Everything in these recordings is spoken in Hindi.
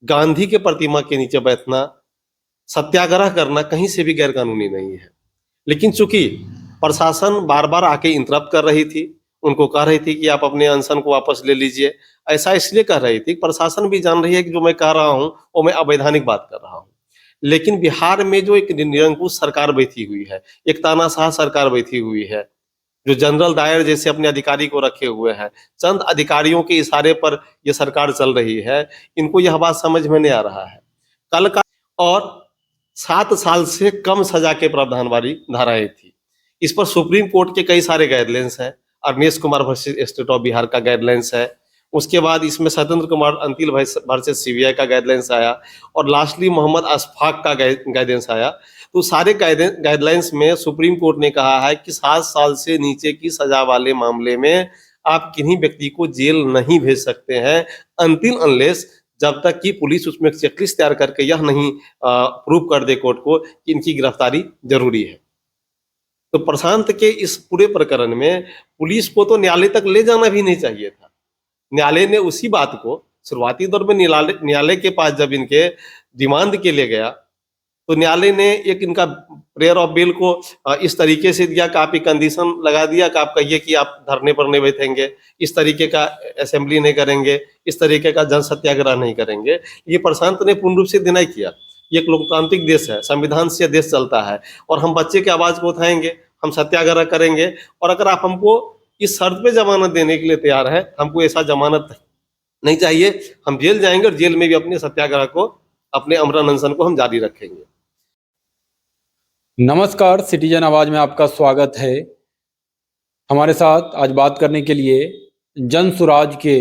गांधी के प्रतिमा के नीचे बैठना, सत्याग्रह करना कहीं से भी गैर कानूनी नहीं है। लेकिन चूंकि प्रशासन बार बार आके इंटरप्ट कर रही थी, उनको कह रही थी कि आप अपने अनशन को वापस ले लीजिए। ऐसा इसलिए कह रही थी, प्रशासन भी जान रही है कि जो मैं कह रहा हूँ वो मैं अवैधानिक बात कर रहा हूँ। लेकिन बिहार में जो एक निरंकुश सरकार बैठी हुई है, एक तानाशाह सरकार बैठी हुई है, जो जनरल डायर जैसे अपने अधिकारी को रखे हुए हैं, चंद अधिकारियों के इशारे पर यह सरकार चल रही है, इनको यह बात समझ में नहीं आ रहा है। कल का और 7 साल से कम सजा के प्रावधान वाली धाराएं थी। इस पर सुप्रीम कोर्ट के कई सारे गाइडलाइंस हैं। Arnesh Kumar versus state of Bihar का गाइडलाइंस है। उसके बाद इसमें सत्येंद्र कुमार अंतिल वर्सेस सीबीआई का गाइडलाइंस आया, और लास्टली मोहम्मद अशफाक का गाइडेंस आया। तो सारे गाइडलाइंस में सुप्रीम कोर्ट ने कहा है कि 7 साल से नीचे की सजा वाले मामले में आप किन्हीं व्यक्ति को जेल नहीं भेज सकते हैं, अनटिल अनलेस जब तक कि पुलिस उसमें चेकलिस्ट तैयार करके यह नहीं प्रूव कर दे कोर्ट को कि इनकी गिरफ्तारी जरूरी है। तो प्रशांत के इस पूरे प्रकरण में पुलिस को तो न्यायालय तक ले जाना भी नहीं चाहिए था। न्यायालय ने उसी बात को शुरुआती दौर में न्यायालय के पास जब इनके डिमांड के लिए गया, तो न्यायालय ने एक इनका प्रेयर ऑफ बेल को इस तरीके से दिया कि आप एक कंडीशन लगा दिया कि आप कहिए कि आप धरने पर नहीं बैठेंगे, इस तरीके का असेंबली नहीं करेंगे, इस तरीके का जन सत्याग्रह नहीं करेंगे। ये प्रशांत ने पूर्ण रूप से डिनाई किया। ये एक लोकतांत्रिक देश है, संविधान से देश चलता है, और हम बच्चे की आवाज को उठाएंगे, हम सत्याग्रह करेंगे। और अगर आप हमको इस शर्त पे जमानत देने के लिए तैयार है, हमको ऐसा जमानत नहीं चाहिए, हम जेल जाएंगे और जेल में भी अपने सत्याग्रह को, अपने अमरण अनशन को हम जारी रखेंगे। नमस्कार, सिटीजन आवाज में आपका स्वागत है। हमारे साथ आज बात करने के लिए जन सुराज के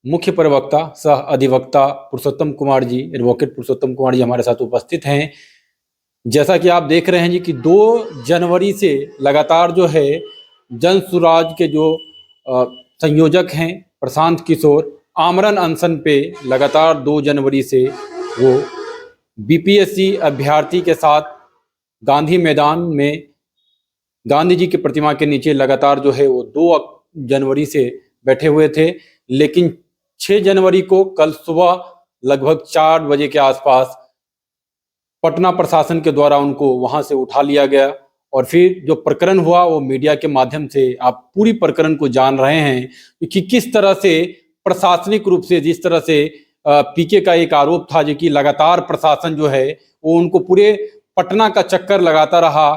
मुख्य प्रवक्ता सह अधिवक्ता पुरुषोत्तम कुमार जी, एडवोकेट पुरुषोत्तम कुमार जी हमारे साथ उपस्थित हैं। जैसा कि आप देख रहे हैं जी कि 2 जनवरी से लगातार जो है जन सुराज के जो संयोजक हैं प्रशांत किशोर, आमरण अनशन पे लगातार 2 जनवरी से वो बीपीएससी अभ्यर्थी के साथ गांधी मैदान में गांधी जी की प्रतिमा के नीचे लगातार जो है वो 2 जनवरी से बैठे हुए थे। लेकिन 6 जनवरी को कल सुबह लगभग 4 बजे के आसपास पटना प्रशासन के द्वारा उनको वहां से उठा लिया गया, और फिर जो प्रकरण हुआ वो मीडिया के माध्यम से आप पूरी प्रकरण को जान रहे हैं कि किस तरह से प्रशासनिक रूप से, जिस तरह से पीके का एक आरोप था जो कि लगातार प्रशासन जो है वो उनको पूरे पटना का चक्कर लगाता रहा,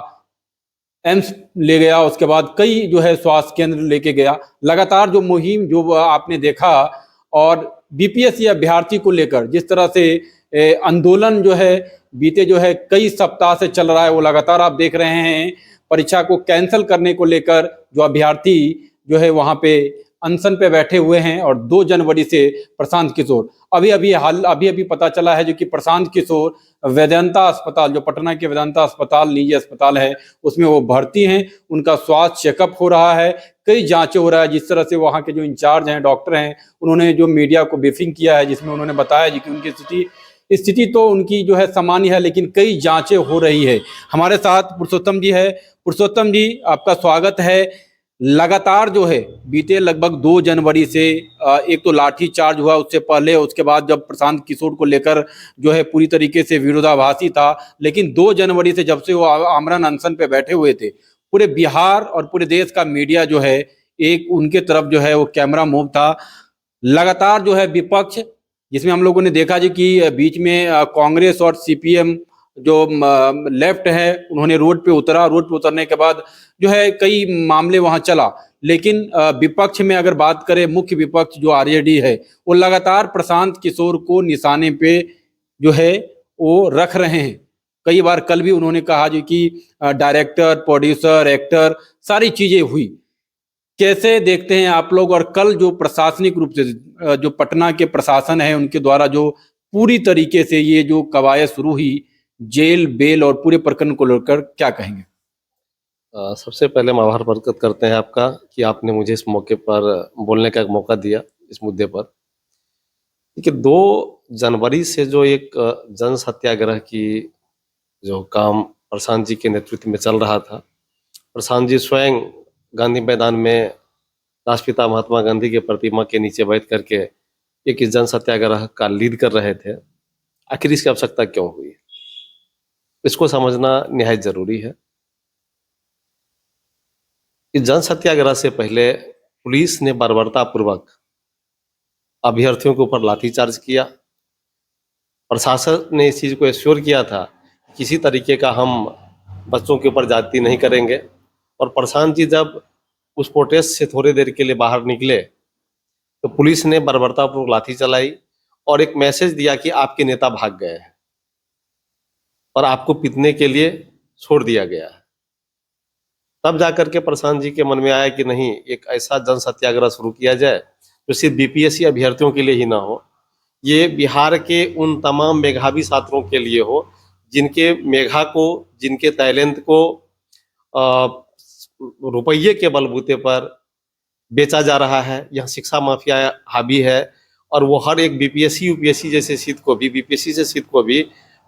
एम्स ले गया, उसके बाद कई जो है स्वास्थ्य केंद्र लेके गया, लगातार जो मुहिम जो आपने देखा। और बीपीएससी अभ्यर्थी को लेकर जिस तरह से आंदोलन जो है बीते जो है कई सप्ताह से चल रहा है, वो लगातार आप देख रहे हैं। परीक्षा को कैंसिल करने को लेकर जो अभ्यर्थी जो है वहां पे अनशन पे बैठे हुए हैं, और 2 जनवरी से प्रशांत किशोर अभी पता चला है जो कि प्रशांत किशोर वेदांता अस्पताल, जो पटना के वेदांता अस्पताल निजी अस्पताल है, उसमें वो भर्ती हैं। उनका स्वास्थ्य चेकअप हो रहा है, कई जांचें हो रहा है। जिस तरह से वहाँ के जो इंचार्ज हैं, डॉक्टर हैं, उन्होंने जो मीडिया को ब्रीफिंग किया है, जिसमें उन्होंने बताया कि उनकी स्थिति तो उनकी जो है सामान्य है, लेकिन कई जांचें हो रही है। हमारे साथ पुरुषोत्तम जी है। पुरुषोत्तम जी, आपका स्वागत है। लगातार जो है बीते लगभग 2 जनवरी से एक तो लाठी चार्ज हुआ, उससे पहले, उसके बाद जब प्रशांत किशोर को लेकर जो है पूरी तरीके से विरोधाभासी था, लेकिन 2 जनवरी से जब से वो आमरण अनशन पे बैठे हुए थे, पूरे बिहार और पूरे देश का मीडिया जो है एक उनके तरफ जो है वो कैमरा मूव था। लगातार जो है विपक्ष, जिसमें हम लोगों ने देखा जी कि बीच में कांग्रेस और सीपीएम जो लेफ्ट है उन्होंने रोड पे उतरा। रोड पे उतरने के बाद जो है कई मामले वहां चला, लेकिन विपक्ष में अगर बात करें, मुख्य विपक्ष जो आरजेडी है, वो लगातार प्रशांत किशोर को निशाने पे जो है वो रख रहे हैं। कई बार कल भी उन्होंने कहा जो कि डायरेक्टर, प्रोड्यूसर, एक्टर, सारी चीजें हुई। कैसे देखते हैं आप लोग? और कल जो प्रशासनिक रूप से जो पटना के प्रशासन है उनके द्वारा जो पूरी तरीके से ये जो कवायद शुरू हुई जेल, बेल और पूरे प्रकरण को लेकर, क्या कहेंगे? सबसे पहले हम आभार प्रकट करते हैं आपका कि आपने मुझे इस मौके पर बोलने का एक मौका दिया इस मुद्दे पर। कि 2 जनवरी से जो एक जन सत्याग्रह की जो काम प्रशांत जी के नेतृत्व में चल रहा था, प्रशांत जी स्वयं गांधी मैदान में राष्ट्रपिता महात्मा गांधी के प्रतिमा के नीचे बैठ करके एक जन सत्याग्रह का लीड कर रहे थे। आखिर इसकी आवश्यकता क्यों हुई? इसको समझना निहायत जरूरी है। इस जन सत्याग्रह से पहले पुलिस ने बर्बरतापूर्वक अभ्यर्थियों के ऊपर लाठीचार्ज किया। प्रशासन ने इस चीज को एश्योर किया था किसी तरीके का हम बच्चों के ऊपर ज्यादती नहीं करेंगे। और प्रशांत जी जब उस प्रोटेस्ट से थोड़ी देर के लिए बाहर निकले तो पुलिस ने बर्बरतापूर्वक लाठी चलाई और एक मैसेज दिया कि आपके नेता भाग गए हैं और आपको पीटने के लिए छोड़ दिया गया है। तब जाकर के प्रशांत जी के मन में आया कि नहीं, एक ऐसा जन सत्याग्रह शुरू किया जाए जो सिर्फ बीपीएससी अभ्यर्थियों के लिए ही ना हो, ये बिहार के उन तमाम मेधावी छात्रों के लिए हो जिनके मेधा को, जिनके टैलेंट को रुपये के बलबूते पर बेचा जा रहा है। यहाँ शिक्षा माफिया हावी है और वो हर एक बीपीएससी यूपीएससी जैसे सीट को भी, बीपीएससी से सीट को भी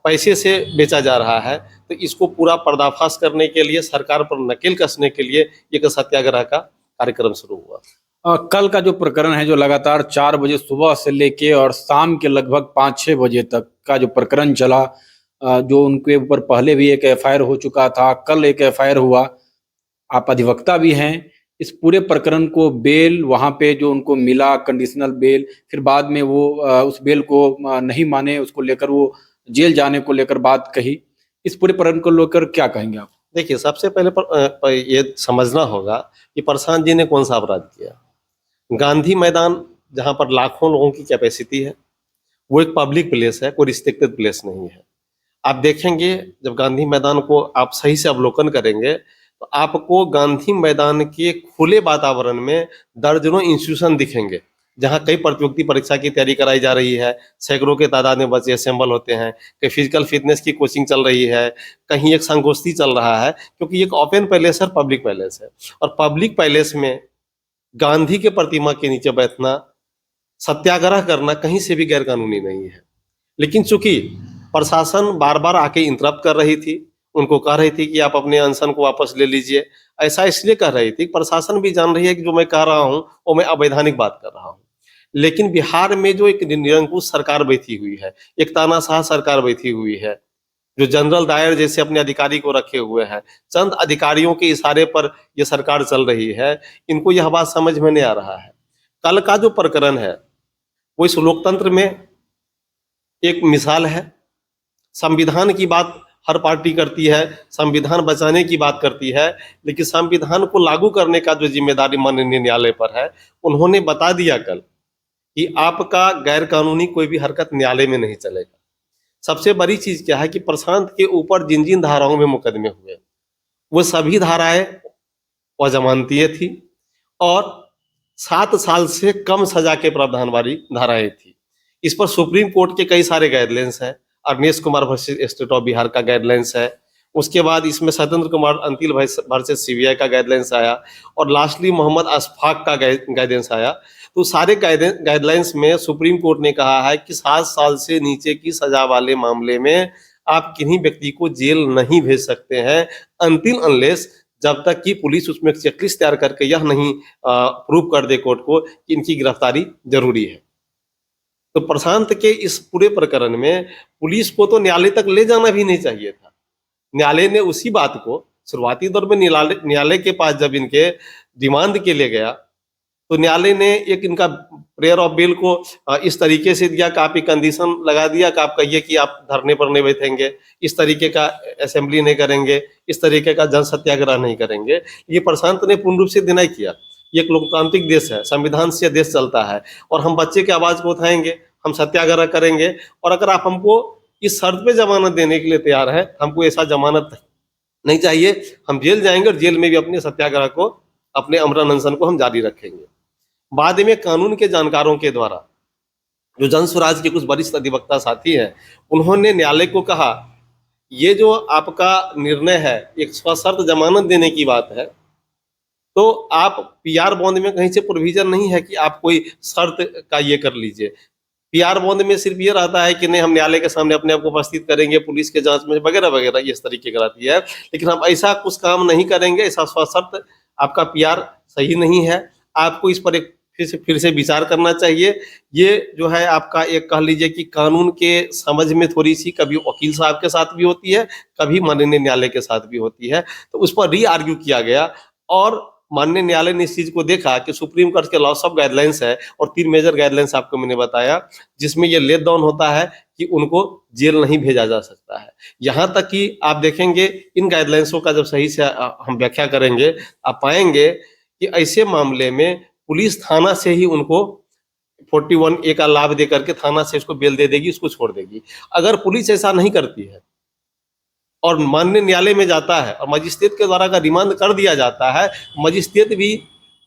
पैसे से बेचा जा रहा है। तो इसको पूरा पर्दाफाश करने के लिए, सरकार पर नकेल कसने के लिए एक सत्याग्रह का कार्यक्रम शुरू हुआ। कल का जो प्रकरण है, जो लगातार 4 बजे सुबह से लेके और शाम के लगभग 5-6 बजे तक का जो प्रकरण चला, जो उनके ऊपर पहले भी एक एफआईआर हो चुका था, कल एक एफआईआर हुआ, आप अधिवक्ता भी हैं, इस पूरे प्रकरण को बेल वहां पे जो उनको मिला कंडीशनल बेल, फिर बाद में वो उस बेल को नहीं माने, उसको लेकर वो जेल जाने को लेकर बात कही, इस पूरे प्रकरण को लेकर क्या कहेंगे आप? देखिए, सबसे पहले ये समझना होगा कि प्रशांत जी ने कौन सा अपराध किया। गांधी मैदान जहां पर लाखों लोगों की कैपेसिटी है, वो एक पब्लिक प्लेस है, कोई रिस्ट्रिक्टेड प्लेस नहीं है। आप देखेंगे जब गांधी मैदान को आप सही से अवलोकन करेंगे तो आपको गांधी मैदान के खुले वातावरण में दर्जनों इंस्टीट्यूशन दिखेंगे जहां कई प्रतियोगिता परीक्षा की तैयारी कराई जा रही है, सैकड़ों के तादाद में बच्चे असेंबल होते हैं, कहीं फिजिकल फिटनेस की कोचिंग चल रही है, कहीं एक संगोष्ठी चल रहा है, क्योंकि एक ओपन पैलेस है, पब्लिक पैलेस है। और पब्लिक पैलेस में गांधी के प्रतिमा के नीचे बैठना, सत्याग्रह करना कहीं से भी गैर कानूनी नहीं है। लेकिन चूंकि प्रशासन बार बार आके इंटरप्ट कर रही थी, उनको कह रही थी कि आप अपने अनशन को वापस ले लीजिए, ऐसा इसलिए कह रही थी, प्रशासन भी जान रही है कि जो मैं कह रहा हूं वो मैं अवैधानिक बात कर रहा हूं। लेकिन बिहार में जो एक निरंकुश सरकार बैठी हुई है, एक तानाशाह सरकार बैठी हुई है, जो जनरल डायर जैसे अपने अधिकारी को रखे हुए हैं, चंद अधिकारियों के इशारे पर यह सरकार चल रही है, इनको यह बात समझ में नहीं आ रहा है। कल का जो प्रकरण है वो इस लोकतंत्र में एक मिसाल है। संविधान की बात हर पार्टी करती है, संविधान बचाने की बात करती है, लेकिन संविधान को लागू करने का जो जिम्मेदारी माननीय न्यायालय पर है, उन्होंने बता दिया कल कि आपका गैर कानूनी कोई भी हरकत न्यायालय में नहीं चलेगा। सबसे बड़ी चीज क्या है कि प्रशांत के ऊपर जिन जिन धाराओं में मुकदमे हुए वो सभी धाराएं अजमानतीय थी और 7 साल से कम सजा के प्रावधान वाली धाराएं थी। इस पर सुप्रीम कोर्ट के कई सारे गाइडलाइंस हैं। Avnish Kumar versus state of Bihar का गाइडलाइंस है, उसके बाद इसमें सत्येंद्र कुमार अंतिल वर्सेस सीबीआई का गाइडलाइंस आया और लास्टली मोहम्मद अशफाक का गाइडेंस आया। तो सारे गाइडलाइंस में सुप्रीम कोर्ट ने कहा है कि 7 साल से नीचे की सजा वाले मामले में आप किन्हीं व्यक्ति को जेल नहीं भेज सकते हैं अनटिल अनलेस, जब तक कि पुलिस उसमें चेकलिस्ट तैयार करके यह नहीं प्रूव कर दे कोर्ट को कि इनकी गिरफ्तारी जरूरी है। तो प्रशांत के इस पूरे प्रकरण में पुलिस को तो न्यायालय तक ले जाना भी नहीं चाहिए था। न्यायालय ने उसी बात को शुरुआती दौर में न्यायालय के पास जब इनके डिमांड के लिए गया तो न्यायालय ने एक इनका प्रेयर ऑफ बेल को इस तरीके से दिया कि आप एक कंडीशन लगा दिया कि आप कहिए कि आप धरने पर नहीं बैठेंगे, इस तरीके का असेंबली नहीं करेंगे, इस तरीके का जन सत्याग्रह नहीं करेंगे। ये प्रशांत ने पूर्ण रूप से डिनाई किया। ये एक लोकतांत्रिक देश है, संविधान से देश चलता है और हम बच्चे की आवाज को उठाएंगे, हम सत्याग्रह करेंगे और अगर आप हमको इस शर्त पे जमानत देने के लिए तैयार है, हमको ऐसा जमानत नहीं चाहिए, हम जेल जाएंगे और जेल में भी अपने सत्याग्रह को, अपने अमरण अनशन को हम जारी रखेंगे। बाद में कानून के जानकारों के द्वारा जो जन स्वराज के कुछ वरिष्ठ अधिवक्ता साथी हैं, उन्होंने न्यायालय को कहा ये जो आपका निर्णय है एक सशर्त जमानत देने की बात है, तो आप पीआर बॉन्ड में कहीं से प्रोविजन नहीं है कि आप कोई शर्त का ये कर लीजिए। पीआर बॉन्ड में सिर्फ ये रहता है कि नहीं हम न्यायालय के सामने अपने आप को उपस्थित करेंगे, पुलिस के जांच में वगैरह वगैरह, ये इस तरीके का रहती है। लेकिन हम ऐसा कुछ काम नहीं करेंगे, ऐसा सशर्त आपका पीआर सही नहीं है, आपको इस पर एक फिर से विचार करना चाहिए। ये जो है आपका एक कह लीजिए कि कानून के समझ में थोड़ी सी कभी वकील साहब के साथ भी होती है, कभी माननीय न्यायालय के साथ भी होती है। तो उस पर री आर्ग्यू किया गया और माननीय न्यायालय ने इस चीज को देखा कि सुप्रीम कोर्ट के लॉस ऑफ गाइडलाइंस है और 3 मेजर गाइडलाइंस आपको मैंने बताया, जिसमें ये लेट डाउन होता है कि उनको जेल नहीं भेजा जा सकता है। यहाँ तक कि आप देखेंगे इन गाइडलाइंसों का जब सही से हम व्याख्या करेंगे, आप पाएंगे कि ऐसे मामले में पुलिस थाना से ही उनको 41A का लाभ दे करके थाना से इसको बेल दे देगी, इसको छोड़ देगी। अगर पुलिस ऐसा नहीं करती है और माननीय न्यायालय में जाता है और मजिस्ट्रेट के द्वारा अगर रिमांड कर दिया जाता है, मजिस्ट्रेट भी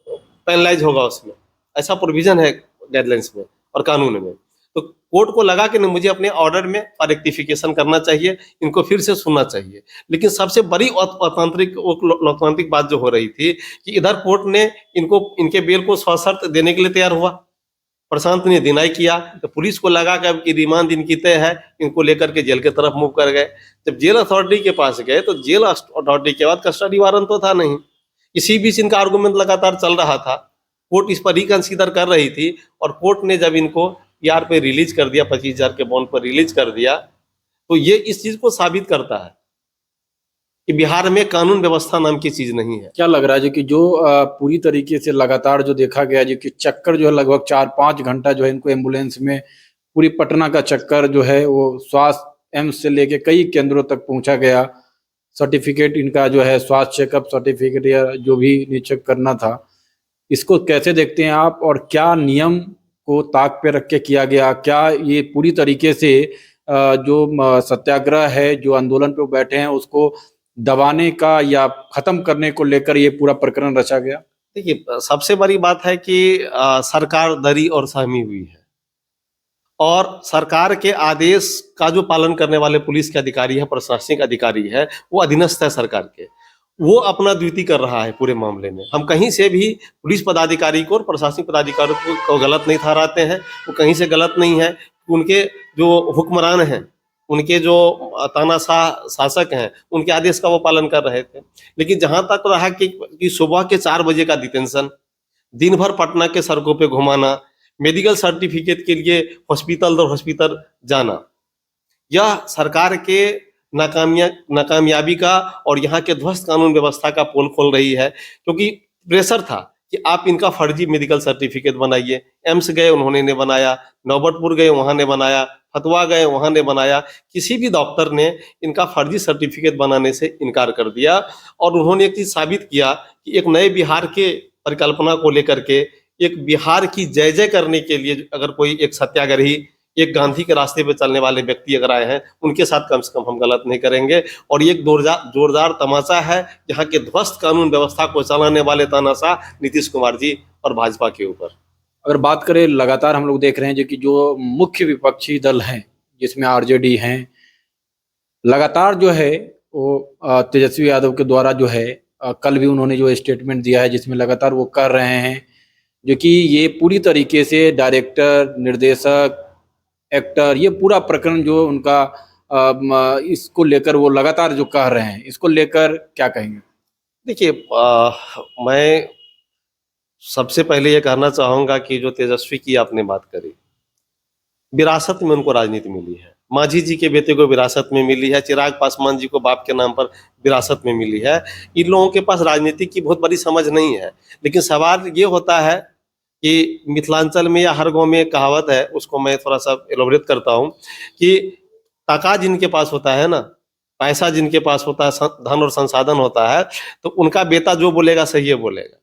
पेनलाइज होगा उसमें। ऐसा प्रोविजन है गाइडलाइंस में और कानून में। तो कोर्ट को लगा कि नहीं, मुझे अपने ऑर्डर में रेक्टिफिकेशन करना चाहिए, इनको फिर से सुनना चाहिए। लेकिन सबसे बड़ी लोकतांत्रिक बात जो हो रही थी कि इधर कोर्ट ने इनके बेल को सशर्त देने के लिए तैयार हुआ, प्रशांत ने डिनाई किया, तो पुलिस को लगा कि अब की रिमांड इनकी तय है, इनको लेकर के जेल की तरफ मूव कर गए। जब जेल अथॉरिटी के पास गए तो जेल अथॉरिटी के बाद कस्टडी वारंट तो था नहीं। इसी बीच इनका आर्गूमेंट लगातार चल रहा था, कोर्ट इस पर रिकंसीडर कर रही थी और कोर्ट ने जब इनको PR पे रिलीज कर दिया, 25,000 के बॉन्ड पर रिलीज कर दिया, तो ये इस चीज को साबित करता है कि बिहार में कानून व्यवस्था नाम की चीज नहीं है। क्या लग रहा है जो पूरी तरीके से लगातार जो देखा गया जो कि चक्कर जो है लगभग 4-5 घंटा जो है इनको एम्बुलेंस में पूरी पटना का चक्कर जो है वो स्वास्थ्य एम्स से लेके कई केंद्रों तक पहुंचा गया, सर्टिफिकेट इनका जो है स्वास्थ्य चेकअप सर्टिफिकेट या जो भी निचेक करना था, इसको कैसे देखते हैं आप और क्या नियम को ताक पे रख के किया गया? क्या ये पूरी तरीके से जो सत्याग्रह है, जो आंदोलन पे बैठे हैं उसको दबाने का या खत्म करने को लेकर ये पूरा प्रकरण रचा गया? देखिए, सबसे बड़ी बात है कि सरकार दरी और सहमी हुई है और सरकार के आदेश का जो पालन करने वाले पुलिस के अधिकारी है, प्रशासनिक अधिकारी है, वो अधीनस्थ है सरकार के, वो अपना ड्यूटी कर रहा है पूरे मामले में। हम कहीं से भी पुलिस पदाधिकारी को और प्रशासनिक पदाधिकारी को गलत नहीं ठहराते हैं, वो कहीं से गलत नहीं है। उनके जो हुक्मरान हैं, उनके जो तानाशाह शासक हैं, उनके आदेश का वो पालन कर रहे थे। लेकिन जहां तक रहा कि सुबह के 4 बजे का डिटेंशन, दिन भर पटना के सड़कों पे घुमाना, मेडिकल सर्टिफिकेट के लिए हॉस्पिटल दर हॉस्पिटल जाना, यह सरकार के नाकामयाबी का और यहाँ के ध्वस्त कानून व्यवस्था का पोल खोल रही है। क्योंकि प्रेशर था कि आप इनका फर्जी मेडिकल सर्टिफिकेट बनाइए। एम्स गए, उन्होंने ने बनाया, नौबतपुर गए, वहां ने बनाया, फतवा गए, वहां ने बनाया, किसी भी डॉक्टर ने इनका फर्जी सर्टिफिकेट बनाने से इनकार कर दिया। और उन्होंने एक चीज साबित किया कि एक नए बिहार के परिकल्पना को लेकर के, एक बिहार की जय जय करने के लिए अगर कोई एक सत्याग्रही, एक गांधी के रास्ते पे चलने वाले व्यक्ति अगर आए हैं, उनके साथ कम से कम हम गलत नहीं करेंगे। और ये एक जोरदार तमाचा है यहाँ के ध्वस्त कानून व्यवस्था को चलाने वाले तानाशाह नीतीश कुमार जी और भाजपा के ऊपर। अगर बात करें, लगातार हम लोग देख रहे हैं जो मुख्य विपक्षी दल हैं जिसमें RJD हैं, लगातार जो है वो तेजस्वी यादव के द्वारा जो है कल भी उन्होंने जो स्टेटमेंट दिया है जिसमें लगातार वो कर रहे हैं जो कि ये पूरी तरीके से डायरेक्टर, निर्देशक, एक्टर, ये पूरा प्रकरण जो उनका इसको लेकर वो लगातार जो कह रहे हैं, इसको लेकर क्या कहेंगे? देखिए, मैं सबसे पहले ये कहना चाहूंगा कि जो तेजस्वी की आपने बात करी, विरासत में उनको राजनीति मिली है। मांझी जी के बेटे को विरासत में मिली है, चिराग पासवान जी को बाप के नाम पर विरासत में मिली है। इन लोगों के पास राजनीति की बहुत बड़ी समझ नहीं है। लेकिन सवाल ये होता है कि मिथिलांचल में या हर गांव में एक कहावत है, उसको मैं थोड़ा सा एलोबरेट करता हूँ कि टाका जिनके पास होता है ना, पैसा जिनके पास होता है, धन और संसाधन होता है, तो उनका बेटा जो बोलेगा सही है बोलेगा।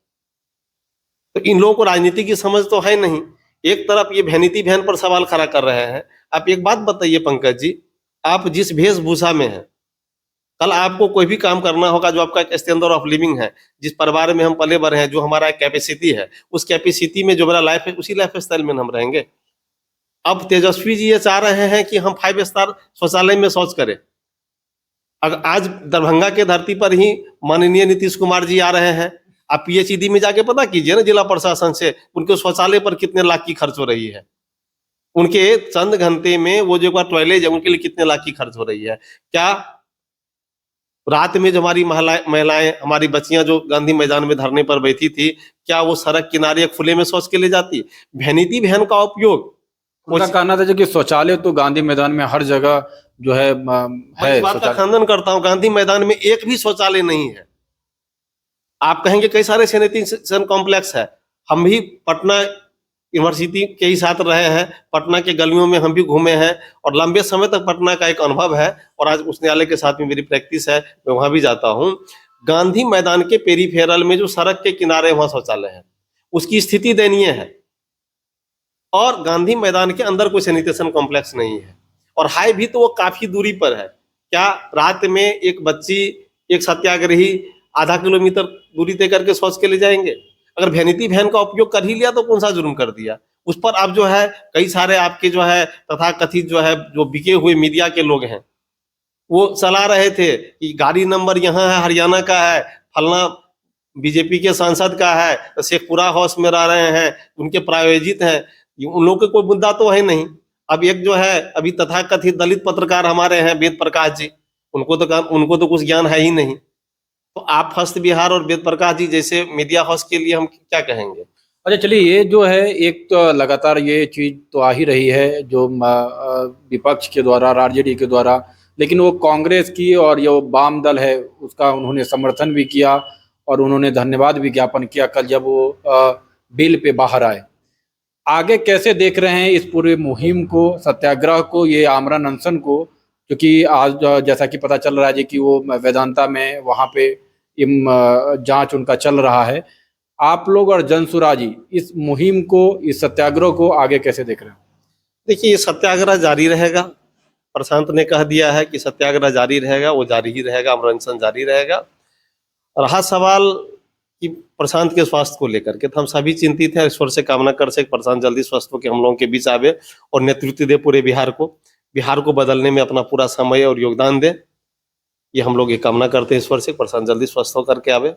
तो इन लोगों को राजनीति की समझ तो है नहीं। एक तरफ ये वैनिटी वैन पर सवाल खड़ा कर रहे हैं। आप एक बात बताइए पंकज जी, आप जिस वेशभूषा में हैं, कल आपको कोई भी काम करना होगा जो आपका एक स्टैंडर्ड ऑफ लिविंग है, जिस परिवार में हम पले बढ़े हैं, जो हमारा कैपेसिटी है, उस कैपेसिटी में जो मेरा लाइफ है, उसी लाइफ स्टाइल में हम रहेंगे। अब तेजस्वी जी ये चाह रहे हैं कि हम 5 स्टार शौचालय में शौच करें। अगर आज दरभंगा के धरती पर ही माननीय नीतीश कुमार जी आ रहे हैं, आप PhD में जाके पता कीजिए ना जिला प्रशासन से, उनके शौचालय पर कितने लाख की खर्च हो रही है। उनके चंद घंटे में वो जो टॉयलेट है उनके लिए कितने लाख की खर्च हो रही है। क्या रात में जो हमारी महिलाएं हमारी बच्चियां जो गांधी मैदान में धरने पर बैठी थी, क्या वो सड़क किनारे एक खुले में शौच के लिए जाती? वैनिटी वैन का उपयोग, उनका कहना था जो कि शौचालय तो गांधी मैदान में हर जगह जो है मैं इस बात का शौचालय। खंडन करता हूं, गांधी मैदान में एक भी शौचालय नहीं है। आप कहेंगे कई सारे सैनिटाइजेशन कॉम्प्लेक्स है, हम भी पटना यूनिवर्सिटी के ही साथ रहे हैं, पटना के गलियों में हम भी घूमे हैं और लंबे समय तक पटना का एक अनुभव है और आज उस न्यायालय के साथ में मेरी प्रैक्टिस है, मैं वहां भी जाता हूं। गांधी मैदान के पेरीफेरल में जो सड़क के किनारे वहां शौचालय है, उसकी स्थिति दयनीय है और गांधी मैदान के अंदर कोई सैनिटेशन कॉम्प्लेक्स नहीं है और है भी तो वो काफी दूरी पर है। क्या रात में एक बच्ची, एक सत्याग्रही आधा किलोमीटर दूरी तय करके शौच के लिए जाएंगे? अगर वैनिटी वैन का उपयोग कर ही लिया तो कौन सा जुर्म कर दिया? उस पर आप जो है कई सारे आपके जो है तथाकथित जो है जो बिके हुए मीडिया के लोग हैं, वो चला रहे थे कि गाड़ी नंबर यहाँ है, हरियाणा का है, फलना बीजेपी के सांसद का है, तो शेखपुरा हाउस में रह रहे हैं, उनके प्रायोजित हैं, उन लोगों के कोई मुद्दा तो है नहीं। अब एक जो है अभी तथाकथित दलित पत्रकार हमारे हैं वेद प्रकाश जी, उनको तो कुछ ज्ञान है ही नहीं। तो आप फर्स्ट बिहार और वेद प्रकाश जी जैसे मीडिया हाउस के लिए हम क्या कहेंगे? अच्छा चलिए, ये जो है एक तो लगातार ये चीज तो आ ही रही है जो विपक्ष के द्वारा, आरजेडी के द्वारा, लेकिन वो कांग्रेस की और ये वाम दल है उसका उन्होंने समर्थन भी किया और उन्होंने धन्यवाद भी ज्ञापन किया कल जब वो बिल पे बाहर आए। आगे कैसे देख रहे हैं इस पूरे मुहिम को, सत्याग्रह को, ये आमरण अनशन को, क्योंकि आज जैसा कि पता चल रहा है जी कि वो वेदांता में वहाँ पे जांच उनका चल रहा है। आप लोग और जनसुराजी इस मुहिम को, इस सत्याग्रह को आगे कैसे देख रहे हैं? देखिए, ये सत्याग्रह जारी रहेगा। प्रशांत ने कह दिया है कि सत्याग्रह जारी रहेगा, वो जारी ही रहेगा, आमरण अनशन जारी रहेगा। रहा सवाल कि प्रशांत के स्वास्थ्य को लेकर के, तो हम सभी चिंतित हैं। ईश्वर से कामना कर से प्रशांत जल्दी स्वस्थ होकर हम लोगों के बीच आवे और नेतृत्व दे पूरे बिहार को बदलने में अपना पूरा समय और योगदान दे। ये हम लोग ये कामना करते हैं ईश्वर से, प्रशांत जल्दी स्वस्थ होकर के आवे।